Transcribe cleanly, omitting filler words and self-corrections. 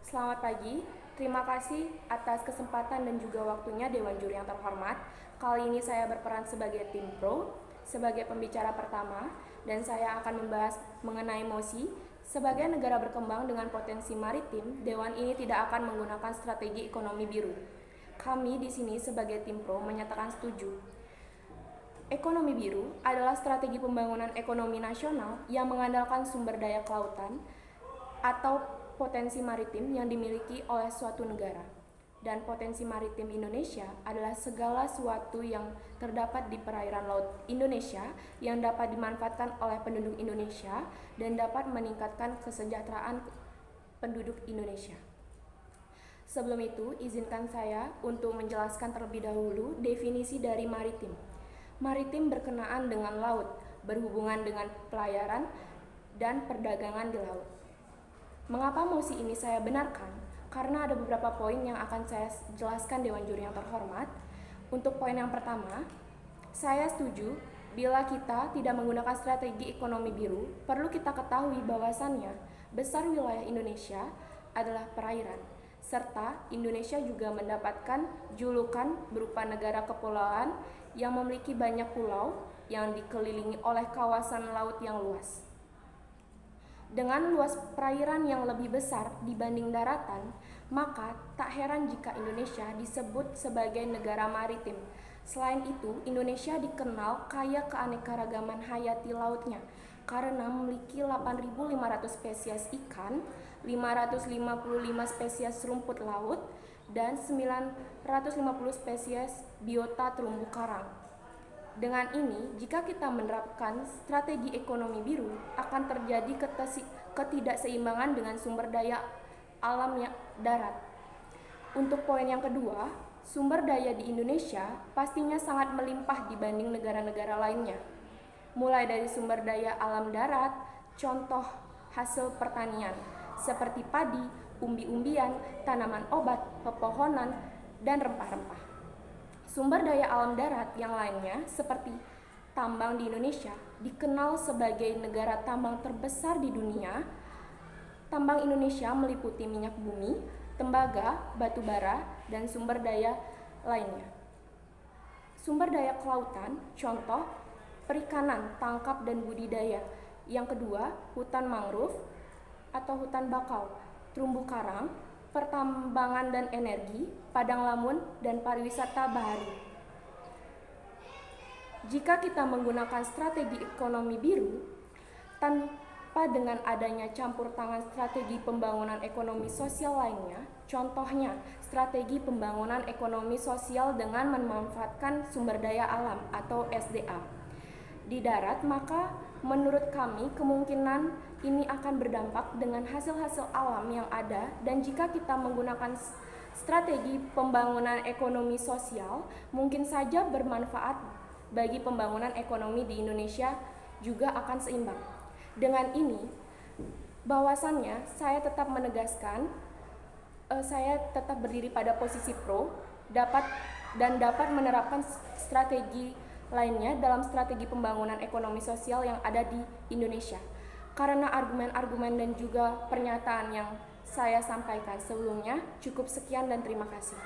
Selamat pagi, terima kasih atas kesempatan dan juga waktunya Dewan Juri yang terhormat. Kali ini saya berperan sebagai tim pro, sebagai pembicara pertama, dan saya akan membahas mengenai MOSI. Sebagai negara berkembang dengan potensi maritim, Dewan ini tidak akan menggunakan strategi ekonomi biru. Kami di sini sebagai tim pro menyatakan setuju. Ekonomi biru adalah strategi pembangunan ekonomi nasional yang mengandalkan sumber daya kelautan atau potensi maritim yang dimiliki oleh suatu negara. Dan potensi maritim Indonesia adalah segala sesuatu yang terdapat di perairan laut Indonesia yang dapat dimanfaatkan oleh penduduk Indonesia dan dapat meningkatkan kesejahteraan penduduk Indonesia. Sebelum itu, izinkan saya untuk menjelaskan terlebih dahulu definisi dari maritim. Maritim berkenaan dengan laut, berhubungan dengan pelayaran dan perdagangan di laut. Mengapa MOSI ini saya benarkan? Karena ada beberapa poin yang akan saya jelaskan Dewan Juri yang terhormat. Untuk poin yang pertama, saya setuju bila kita tidak menggunakan strategi ekonomi biru, perlu kita ketahui bahwasannya besar wilayah Indonesia adalah perairan, serta Indonesia juga mendapatkan julukan berupa negara kepulauan yang memiliki banyak pulau yang dikelilingi oleh kawasan laut yang luas. Dengan luas perairan yang lebih besar dibanding daratan, maka tak heran jika Indonesia disebut sebagai negara maritim. Selain itu, Indonesia dikenal kaya keanekaragaman hayati lautnya karena memiliki 8.500 spesies ikan, 555 spesies rumput laut, dan 950 spesies biota terumbu karang. Dengan ini, jika kita menerapkan strategi ekonomi biru, akan terjadi ketidakseimbangan dengan sumber daya alam darat. Untuk poin yang kedua, sumber daya di Indonesia pastinya sangat melimpah dibanding negara-negara lainnya. Mulai dari sumber daya alam darat, contoh hasil pertanian, seperti padi, umbi-umbian, tanaman obat, pepohonan, dan rempah-rempah. Sumber daya alam darat yang lainnya seperti tambang di Indonesia dikenal sebagai negara tambang terbesar di dunia. Tambang Indonesia meliputi minyak bumi, tembaga, batu bara, dan sumber daya lainnya. Sumber daya kelautan, contoh perikanan, tangkap, dan budidaya. Yang kedua, hutan mangrove atau hutan bakau, terumbu karang, pertambangan dan energi, padang lamun, dan pariwisata bahari. Jika kita menggunakan strategi ekonomi biru, tanpa dengan adanya campur tangan strategi pembangunan ekonomi sosial lainnya, contohnya strategi pembangunan ekonomi sosial dengan memanfaatkan sumber daya alam atau SDA di darat, maka menurut kami kemungkinan ini akan berdampak dengan hasil-hasil alam yang ada, dan jika kita menggunakan strategi pembangunan ekonomi sosial mungkin saja bermanfaat bagi pembangunan ekonomi di Indonesia juga akan seimbang. Dengan ini bahwasannya saya tetap menegaskan saya tetap berdiri pada posisi pro dapat menerapkan strategi lainnya dalam strategi pembangunan ekonomi sosial yang ada di Indonesia. Karena argumen-argumen dan juga pernyataan yang saya sampaikan sebelumnya, cukup sekian dan terima kasih.